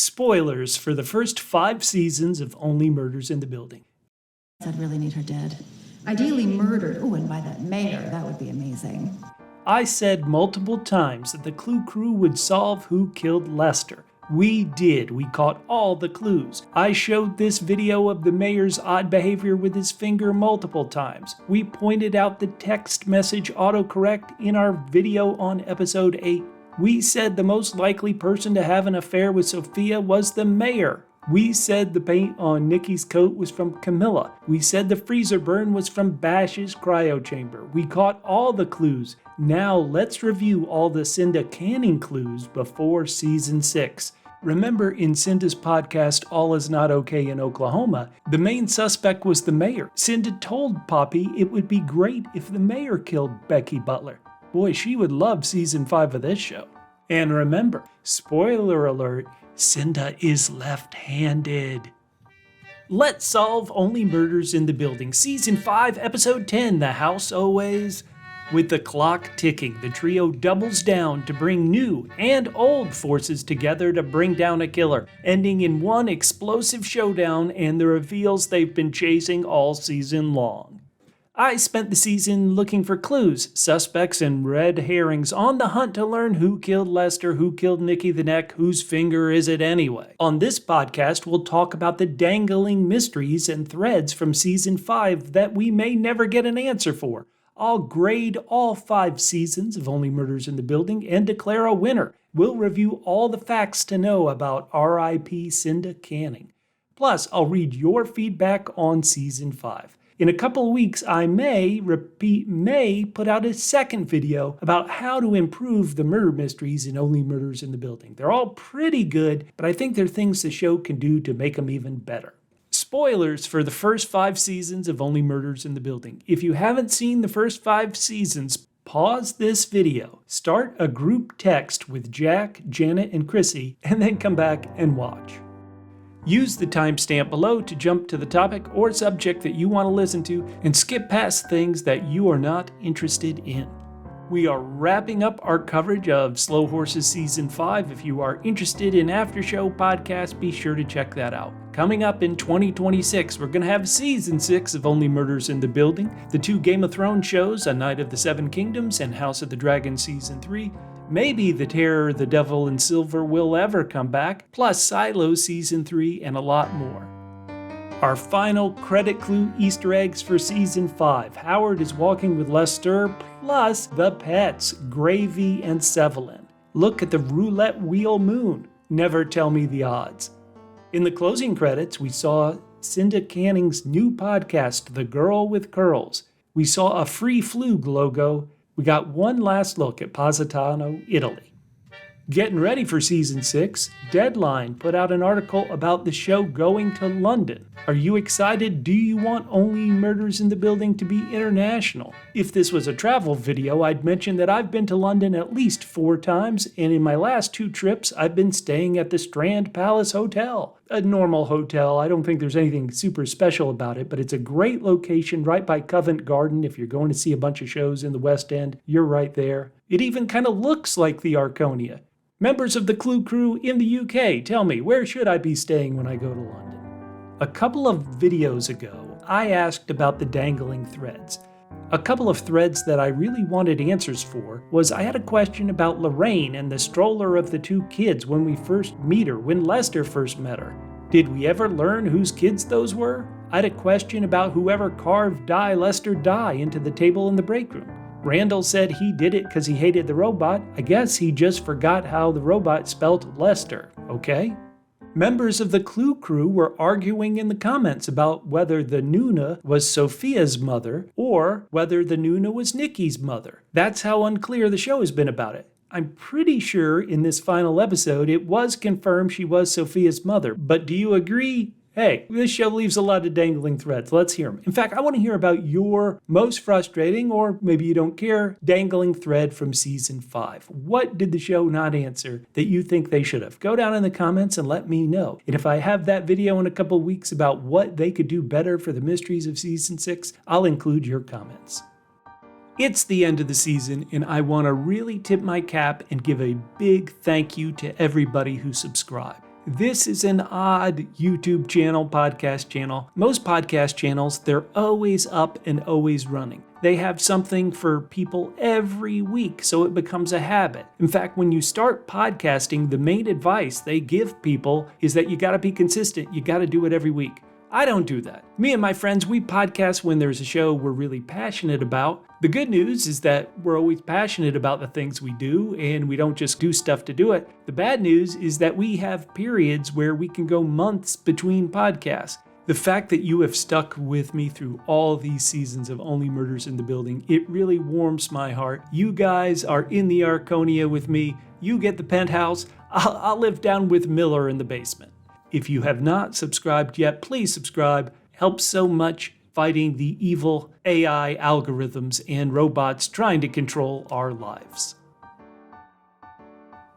Spoilers for the first 5 seasons of Only Murders in the Building. I'd really need her dead. Ideally murdered. Oh, and by that mayor, that would be amazing. I said multiple times that the Clue Crew would solve who killed Lester. We did. We caught all the clues. I showed this video of the mayor's odd behavior with his finger multiple times. We pointed out the text message autocorrect in our video on episode 8. We said the most likely person to have an affair with Sophia was the mayor. We said the paint on Nikki's coat was from Camilla. We said the freezer burn was from Bash's cryo chamber. We caught all the clues. Now let's review all the Cinda Canning clues before season 6. Remember in Cinda's podcast, All Is Not Okay in Oklahoma, the main suspect was the mayor. Cinda told Poppy it would be great if the mayor killed Becky Butler. Boy, she would love season 5 of this show. And remember, spoiler alert, Cinda is left-handed. Let's solve Only Murders in the Building, season 5, episode 10, The House Always. With the clock ticking, the trio doubles down to bring new and old forces together to bring down a killer, ending in one explosive showdown and the reveals they've been chasing all season long. I spent the season looking for clues, suspects, and red herrings on the hunt to learn who killed Lester, who killed Nicky the Neck, whose finger is it anyway. On this podcast, we'll talk about the dangling mysteries and threads from season 5 that we may never get an answer for. I'll grade all 5 seasons of Only Murders in the Building and declare a winner. We'll review all the facts to know about R.I.P. Cinda Canning. Plus, I'll read your feedback on season 5. In a couple of weeks, I may put out a second video about how to improve the murder mysteries in Only Murders in the Building. They're all pretty good, but I think there are things the show can do to make them even better. Spoilers for the first 5 seasons of Only Murders in the Building. If you haven't seen the first 5 seasons, pause this video, start a group text with Jack, Janet, and Chrissy, and then come back and watch. Use the timestamp below to jump to the topic or subject that you want to listen to and skip past things that you are not interested in. We are wrapping up our coverage of Slow Horses Season 5. If you are interested in After Show podcasts, be sure to check that out. Coming up in 2026, we're going to have Season 6 of Only Murders in the Building, the 2 Game of Thrones shows, A Night of the Seven Kingdoms and House of the Dragon Season 3, maybe The Terror, The Devil, and Silver will ever come back, plus Silo Season 3, and a lot more. Our final credit clue Easter eggs for Season 5. Howard is walking with Lester, plus the pets, Gravy and Sevelin. Look at the roulette wheel moon. Never tell me the odds. In the closing credits, we saw Cinda Canning's new podcast, The Girl with Curls. We saw a Free Flug logo. We got one last look at Positano, Italy. Getting ready for Season 6, Deadline put out an article about the show going to London. Are you excited? Do you want Only Murders in the Building to be international? If this was a travel video, I'd mention that I've been to London at least 4 times, and in my last 2 trips, I've been staying at the Strand Palace Hotel. A normal hotel. I don't think there's anything super special about it, but it's a great location right by Covent Garden. If you're going to see a bunch of shows in the West End, you're right there. It even kind of looks like the Arconia. Members of the Clue Crew in the UK, tell me, where should I be staying when I go to London? A couple of videos ago, I asked about the dangling threads. A couple of threads that I really wanted answers for was I had a question about Lorraine and the stroller of the 2 kids when we first meet her, when Lester first met her. Did we ever learn whose kids those were? I had a question about whoever carved Die Lester Die into the table in the break room. Randall said he did it because he hated the robot. I guess he just forgot how the robot spelt Lester, okay? Members of the Clue Crew were arguing in the comments about whether the Nonna was Sophia's mother or whether the Nonna was Nikki's mother. That's how unclear the show has been about it. I'm pretty sure in this final episode it was confirmed she was Sophia's mother, but do you agree? Hey, this show leaves a lot of dangling threads. Let's hear them. In fact, I want to hear about your most frustrating, or maybe you don't care, dangling thread from Season 5. What did the show not answer that you think they should have? Go down in the comments and let me know. And if I have that video in a couple of weeks about what they could do better for the mysteries of Season 6, I'll include your comments. It's the end of the season, and I want to really tip my cap and give a big thank you to everybody who subscribed. This is an odd YouTube channel, podcast channel. Most podcast channels, they're always up and always running. They have something for people every week, so it becomes a habit. In fact, when you start podcasting, the main advice they give people is that you gotta be consistent. You gotta do it every week. I don't do that. Me and my friends, we podcast when there's a show we're really passionate about. The good news is that we're always passionate about the things we do, and we don't just do stuff to do it. The bad news is that we have periods where we can go months between podcasts. The fact that you have stuck with me through all these seasons of Only Murders in the Building, it really warms my heart. You guys are in the Arconia with me. You get the penthouse. I'll live down with Miller in the basement. If you have not subscribed yet, please subscribe. Helps so much fighting the evil AI algorithms and robots trying to control our lives.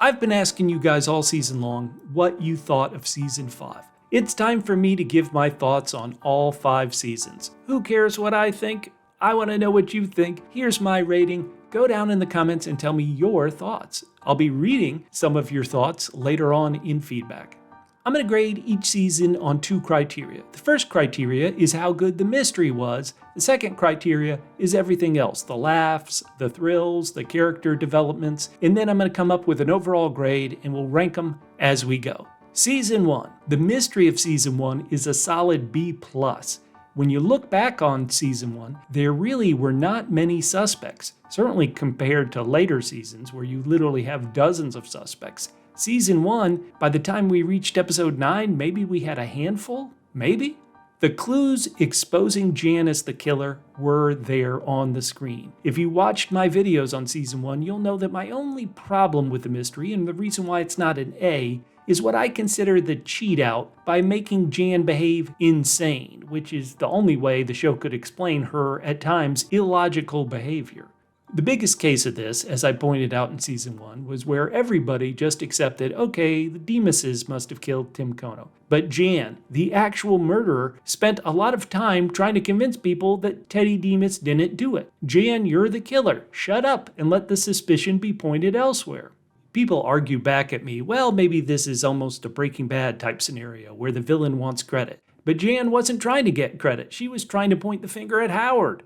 I've been asking you guys all season long what you thought of season 5. It's time for me to give my thoughts on all 5 seasons. Who cares what I think? I want to know what you think. Here's my rating. Go down in the comments and tell me your thoughts. I'll be reading some of your thoughts later on in feedback. I'm going to grade each season on 2 criteria. The first criteria is how good the mystery was. The second criteria is everything else, the laughs, the thrills, the character developments, and then I'm going to come up with an overall grade and we'll rank them as we go. Season 1. The mystery of Season 1 is a solid B+. When you look back on Season 1, there really were not many suspects, certainly compared to later seasons where you literally have dozens of suspects. Season 1, by the time we reached episode 9, maybe we had a handful? Maybe? The clues exposing Jan as the killer were there on the screen. If you watched my videos on Season 1, you'll know that my only problem with the mystery, and the reason why it's not an A, is what I consider the cheat out by making Jan behave insane, which is the only way the show could explain her, at times, illogical behavior. The biggest case of this, as I pointed out in Season 1, was where everybody just accepted, okay, the Demases must have killed Tim Kono. But Jan, the actual murderer, spent a lot of time trying to convince people that Teddy Demas didn't do it. Jan, you're the killer. Shut up and let the suspicion be pointed elsewhere. People argue back at me, well, maybe this is almost a Breaking Bad type scenario where the villain wants credit. But Jan wasn't trying to get credit. She was trying to point the finger at Howard.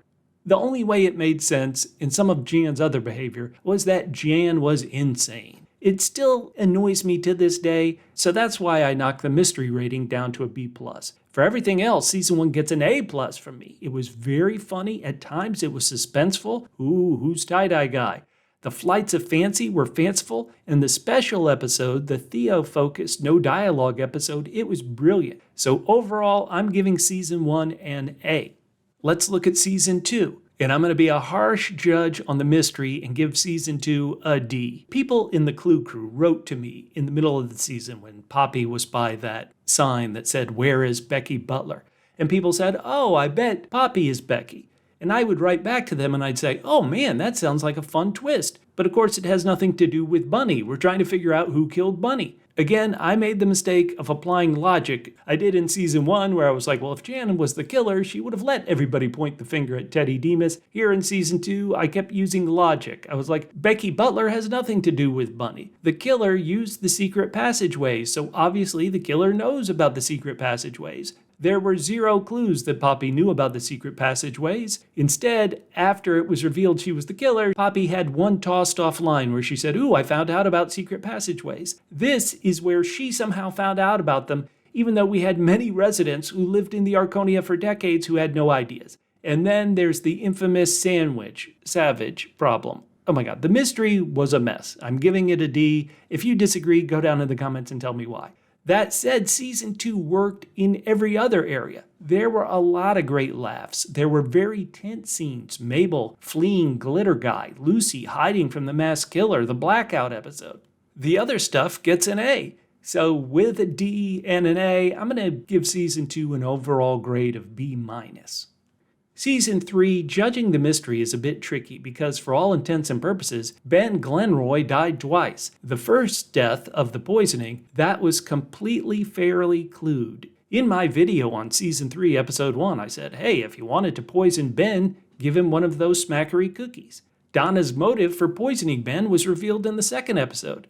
The only way it made sense in some of Jan's other behavior was that Jan was insane. It still annoys me to this day, so that's why I knocked the mystery rating down to a B+. For everything else, Season 1 gets an A+ from me. It was very funny. At times it was suspenseful. Ooh, who's tie-dye guy? The flights of fancy were fanciful, and the special episode, the Theo-focused, no dialogue episode, it was brilliant. So overall, I'm giving Season 1 an A. Let's look at Season 2, and I'm going to be a harsh judge on the mystery and give Season 2 a D. People in the Clue Crew wrote to me in the middle of the season when Poppy was by that sign that said, "Where is Becky Butler?" And people said, "Oh, I bet Poppy is Becky." And I would write back to them and I'd say, "Oh man, that sounds like a fun twist." But of course it has nothing to do with Bunny. We're trying to figure out who killed Bunny. Again, I made the mistake of applying logic. I did in Season 1 where I was like, well, if Jan was the killer, she would have let everybody point the finger at Teddy Demas. Here in Season 2, I kept using logic. I was like, Becky Butler has nothing to do with Bunny. The killer used the secret passageways, so obviously the killer knows about the secret passageways. There were 0 clues that Poppy knew about the secret passageways. Instead, after it was revealed she was the killer, Poppy had one tossed off line where she said, "Ooh, I found out about secret passageways." This is where she somehow found out about them, even though we had many residents who lived in the Arconia for decades who had no ideas. And then there's the infamous savage problem. Oh my God, the mystery was a mess. I'm giving it a D. If you disagree, go down in the comments and tell me why. That said, Season 2 worked in every other area. There were a lot of great laughs. There were very tense scenes. Mabel fleeing Glitter Guy, Lucy hiding from the masked killer, the blackout episode. The other stuff gets an A. So with a D and an A, I'm going to give Season 2 an overall grade of B-. Season 3, judging the mystery is a bit tricky because for all intents and purposes, Ben Glenroy died twice. The first death of the poisoning, that was completely fairly clued. In my video on Season 3, Episode 1, I said, hey, if you wanted to poison Ben, give him one of those smackery cookies. Donna's motive for poisoning Ben was revealed in the second episode.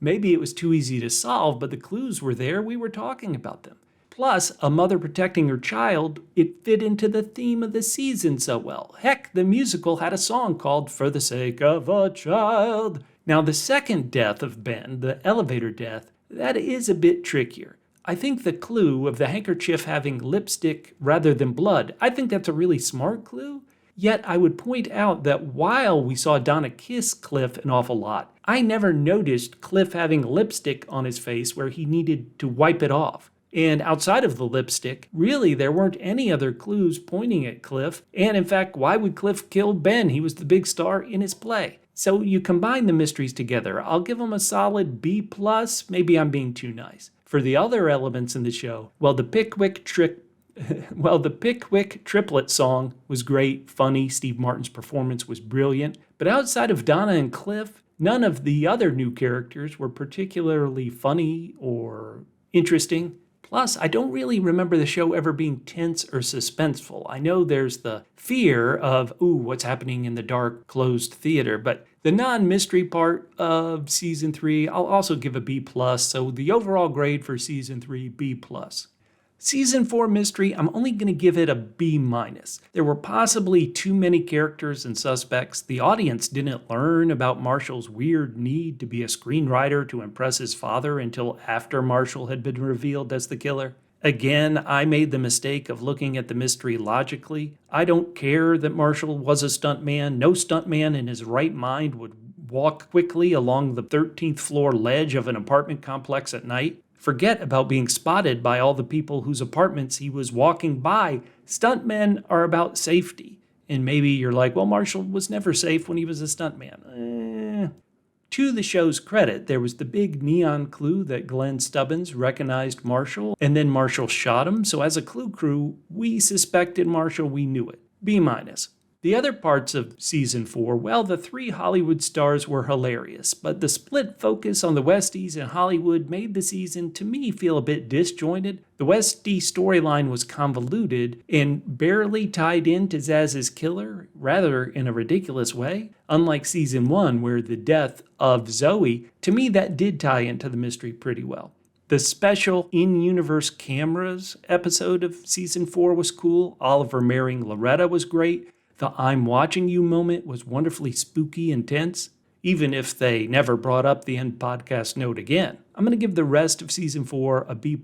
Maybe it was too easy to solve, but the clues were there, we were talking about them. Plus, a mother protecting her child, it fit into the theme of the season so well. Heck, the musical had a song called For the Sake of a Child. Now, the second death of Ben, the elevator death, that is a bit trickier. I think the clue of the handkerchief having lipstick rather than blood, I think that's a really smart clue. Yet I would point out that while we saw Donna kiss Cliff an awful lot, I never noticed Cliff having lipstick on his face where he needed to wipe it off. And outside of the lipstick, really there weren't any other clues pointing at Cliff. And in fact, why would Cliff kill Ben? He was the big star in his play. So you combine the mysteries together. I'll give them a solid B+. Maybe I'm being too nice. For the other elements in the show, well, the Pickwick triplet song was great, funny. Steve Martin's performance was brilliant. But outside of Donna and Cliff, none of the other new characters were particularly funny or interesting. Plus, I don't really remember the show ever being tense or suspenseful. I know there's the fear of, what's happening in the dark, closed theater, but the non-mystery part of Season 3, I'll also give a B+, so the overall grade for Season 3, B+. Season 4 mystery, I'm only going to give it a B-. There were possibly too many characters and suspects. The audience didn't learn about Marshall's weird need to be a screenwriter to impress his father until after Marshall had been revealed as the killer. Again, I made the mistake of looking at the mystery logically. I don't care that Marshall was a stuntman. No stuntman in his right mind would walk quickly along the 13th floor ledge of an apartment complex at night. Forget about being spotted by all the people whose apartments he was walking by. Stuntmen are about safety. And maybe you're like, well, Marshall was never safe when he was a stuntman. To the show's credit, there was the big neon clue that Glenn Stubbins recognized Marshall, and then Marshall shot him. So as a clue crew, we suspected Marshall, we knew it. B-. The other parts of Season 4, well, the three Hollywood stars were hilarious, but the split focus on the Westies and Hollywood made the season, to me, feel a bit disjointed. The Westie storyline was convoluted and barely tied into Zaz's killer, rather in a ridiculous way. Unlike Season 1, where the death of Zoe, to me that did tie into the mystery pretty well. The special in-universe cameras episode of Season 4 was cool. Oliver marrying Loretta was great. The I'm watching you moment was wonderfully spooky and tense, even if they never brought up the end podcast note again. I'm going to give the rest of Season 4 a B+.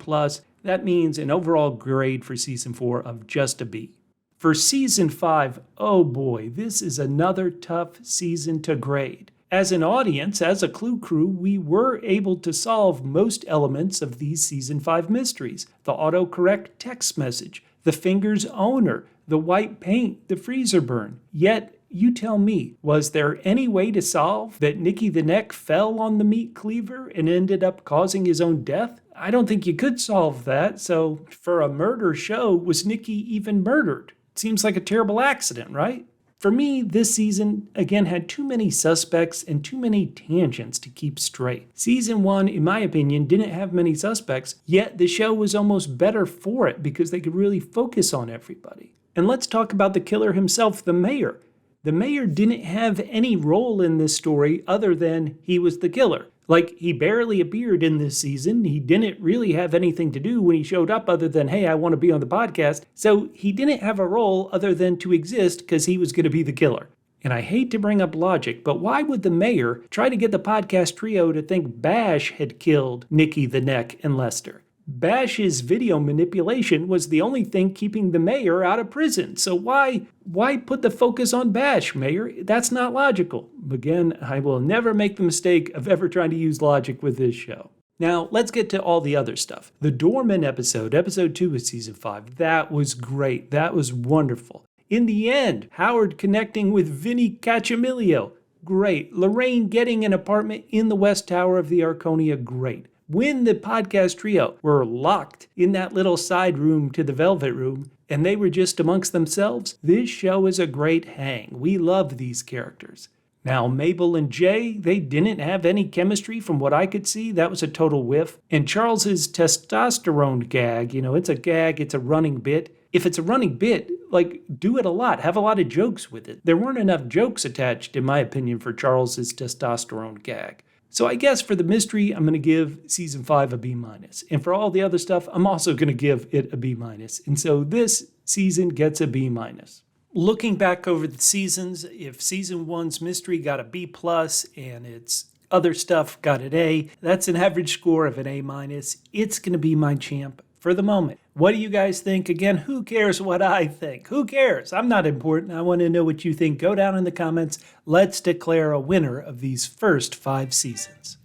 That means an overall grade for Season 4 of just a B. For Season 5, oh boy, this is another tough season to grade. As an audience, as a clue crew, we were able to solve most elements of these Season 5 mysteries. The autocorrect text message, the finger's owner, the white paint, the freezer burn. Yet, you tell me, was there any way to solve that Nicky the Neck fell on the meat cleaver and ended up causing his own death? I don't think you could solve that, so for a murder show, was Nicky even murdered? Seems like a terrible accident, right? For me, this season, again, had too many suspects and too many tangents to keep straight. Season 1, in my opinion, didn't have many suspects, yet the show was almost better for it because they could really focus on everybody. And let's talk about the killer himself, the mayor. The mayor didn't have any role in this story other than he was the killer. Like, he barely appeared in this season. He didn't really have anything to do when he showed up other than, hey, I want to be on the podcast. So he didn't have a role other than to exist because he was going to be the killer. And I hate to bring up logic, but why would the mayor try to get the podcast trio to think Bash had killed Nicky the Neck and Lester? Bash's video manipulation was the only thing keeping the mayor out of prison. So why put the focus on Bash, Mayor? That's not logical. Again, I will never make the mistake of ever trying to use logic with this show. Now, let's get to all the other stuff. The Doorman episode 2 of Season 5, that was great. That was wonderful. In the end, Howard connecting with Vinny Cacciamilio, great. Lorraine getting an apartment in the West Tower of the Arconia, great. When the podcast trio were locked in that little side room to the Velvet Room, and they were just amongst themselves, this show is a great hang. We love these characters. Now, Mabel and Jay, they didn't have any chemistry from what I could see. That was a total whiff. And Charles's testosterone gag, it's a gag, it's a running bit. If it's a running bit, do it a lot. Have a lot of jokes with it. There weren't enough jokes attached, in my opinion, for Charles's testosterone gag. So I guess for the mystery, I'm going to give season 5 a B-. And for all the other stuff, I'm also going to give it a B-. And so this season gets a B-. Looking back over the seasons, if season 1's mystery got a B+ and its other stuff got an A, that's an average score of an A-. It's going to be my champ for the moment. What do you guys think? Again, who cares what I think? Who cares? I'm not important. I want to know what you think. Go down in the comments. Let's declare a winner of these first 5 seasons.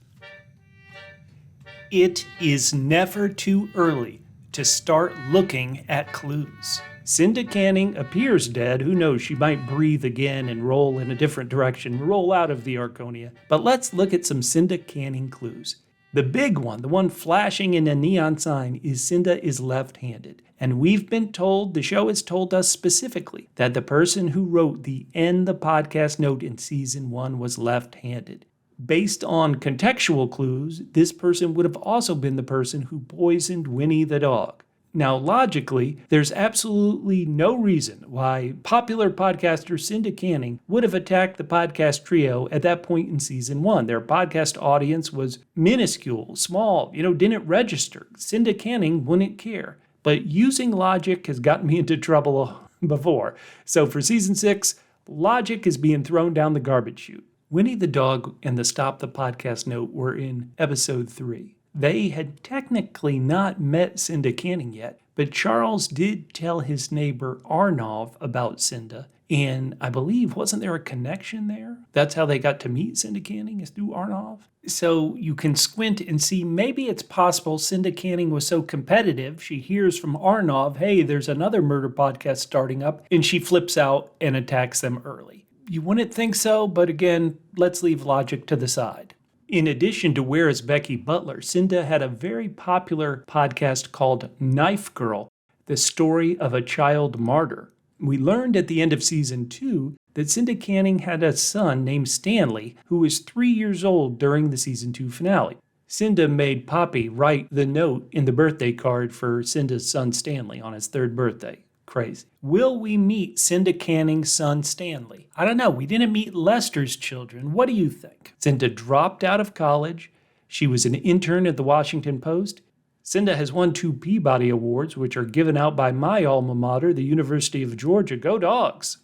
It is never too early to start looking at clues. Cinda Canning appears dead. Who knows? She might breathe again and roll in a different direction, roll out of the Arconia. But let's look at some Cinda Canning clues. The big one, the one flashing in a neon sign, is Cinda is left-handed. And we've been told, the show has told us specifically, that the person who wrote the End the Podcast note in season 1 was left-handed. Based on contextual clues, this person would have also been the person who poisoned Winnie the dog. Now, logically, there's absolutely no reason why popular podcaster Cinda Canning would have attacked the podcast trio at that point in season 1. Their podcast audience was minuscule, small, didn't register. Cinda Canning wouldn't care. But using logic has gotten me into trouble before. So for season 6, logic is being thrown down the garbage chute. Winnie the dog and the Stop the Podcast note were in episode 3. They had technically not met Cinda Canning yet, but Charles did tell his neighbor Arnov about Cinda, and I believe, wasn't there a connection there? That's how they got to meet Cinda Canning, is through Arnov? So you can squint and see maybe it's possible Cinda Canning was so competitive, she hears from Arnov, hey, there's another murder podcast starting up, and she flips out and attacks them early. You wouldn't think so, but again, let's leave logic to the side. In addition to Where is Becky Butler, Cinda had a very popular podcast called Knife Girl, the story of a child martyr. We learned at the end of season 2 that Cinda Canning had a son named Stanley who was 3 years old during the season 2 finale. Cinda made Poppy write the note in the birthday card for Cinda's son Stanley on his 3rd birthday. Crazy. Will we meet Cinda Canning's son Stanley? I don't know. We didn't meet Lester's children. What do you think? Cinda dropped out of college. She was an intern at the Washington Post. Cinda has won 2 Peabody Awards, which are given out by my alma mater, the University of Georgia. Go Dogs!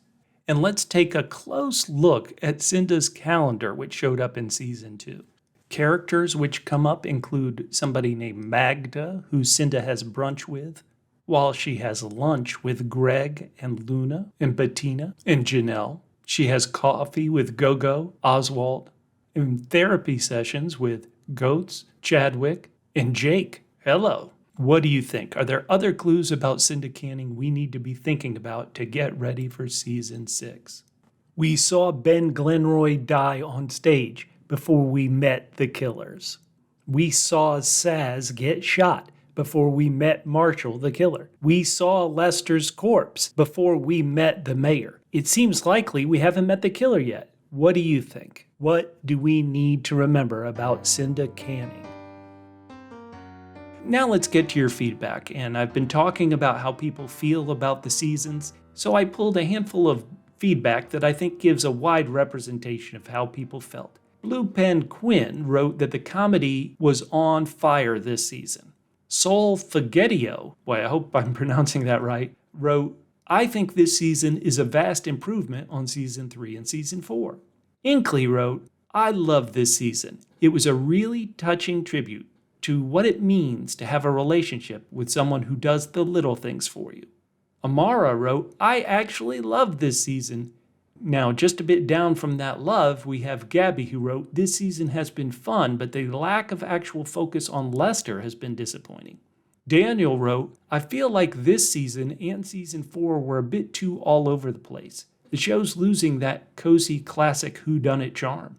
And let's take a close look at Cinda's calendar, which showed up in season 2. Characters which come up include somebody named Magda, who Cinda has brunch with, while she has lunch with Greg and Luna and Bettina and Janelle. She has coffee with Gogo, Oswald, and therapy sessions with Goats, Chadwick, and Jake. Hello. What do you think? Are there other clues about Cinda Canning we need to be thinking about to get ready for season 6? We saw Ben Glenroy die on stage before we met the killers. We saw Saz get shot before we met Marshall, the killer. We saw Lester's corpse before we met the mayor. It seems likely we haven't met the killer yet. What do you think? What do we need to remember about Cinda Canning? Now let's get to your feedback, and I've been talking about how people feel about the seasons, so I pulled a handful of feedback that I think gives a wide representation of how people felt. Blue Pen Quinn wrote that the comedy was on fire this season. Sol Fagetio, boy, I hope I'm pronouncing that right, wrote, I think this season is a vast improvement on season 3 and season 4. Inkley wrote, I love this season. It was a really touching tribute to what it means to have a relationship with someone who does the little things for you. Amara wrote, I actually loved this season. Now, just a bit down from that love, we have Gabby who wrote, this season has been fun, but the lack of actual focus on Lester has been disappointing. Daniel wrote, I feel like this season and season 4 were a bit too all over the place. The show's losing that cozy classic whodunit charm.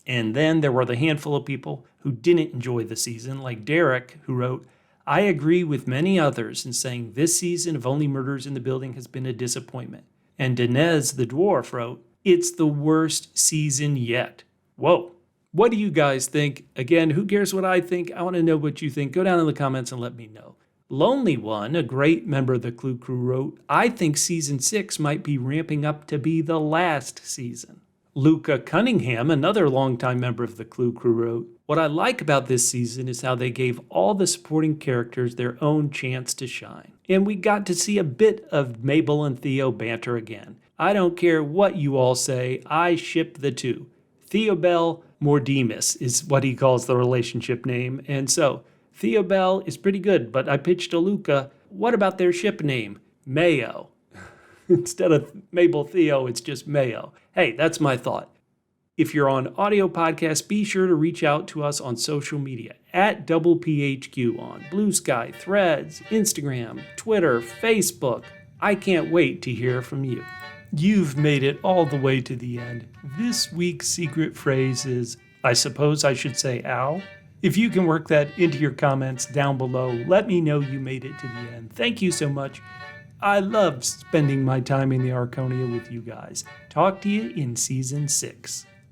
And then there were the handful of people who didn't enjoy the season, like Derek, who wrote, I agree with many others in saying this season of Only Murders in the Building has been a disappointment. And Dinez the Dwarf wrote, it's the worst season yet. Whoa. What do you guys think? Again, who cares what I think? I want to know what you think. Go down in the comments and let me know. Lonely One, a great member of the Clue Crew, wrote, I think season 6 might be ramping up to be the last season. Luca Cunningham, another longtime member of the Clue Crew, wrote, "What I like about this season is how they gave all the supporting characters their own chance to shine. And we got to see a bit of Mabel and Theo banter again. I don't care what you all say, I ship the two. Theobel Mordemus is what he calls the relationship name, and so Theobel is pretty good, but I pitched to Luca, what about their ship name? Mayo. Instead of Mabel Theo, it's just Mayo. Hey, that's my thought. If you're on audio podcast, be sure to reach out to us on social media at PHQ on Blue Sky, Threads, Instagram, Twitter, Facebook. I can't wait to hear from you. You've made it all the way to the end. This week's secret phrase is, I suppose I should say ow. If you can work that into your comments down below, let me know you made it to the end. Thank you so much. I love spending my time in the Arconia with you guys. Talk to you in Season 6.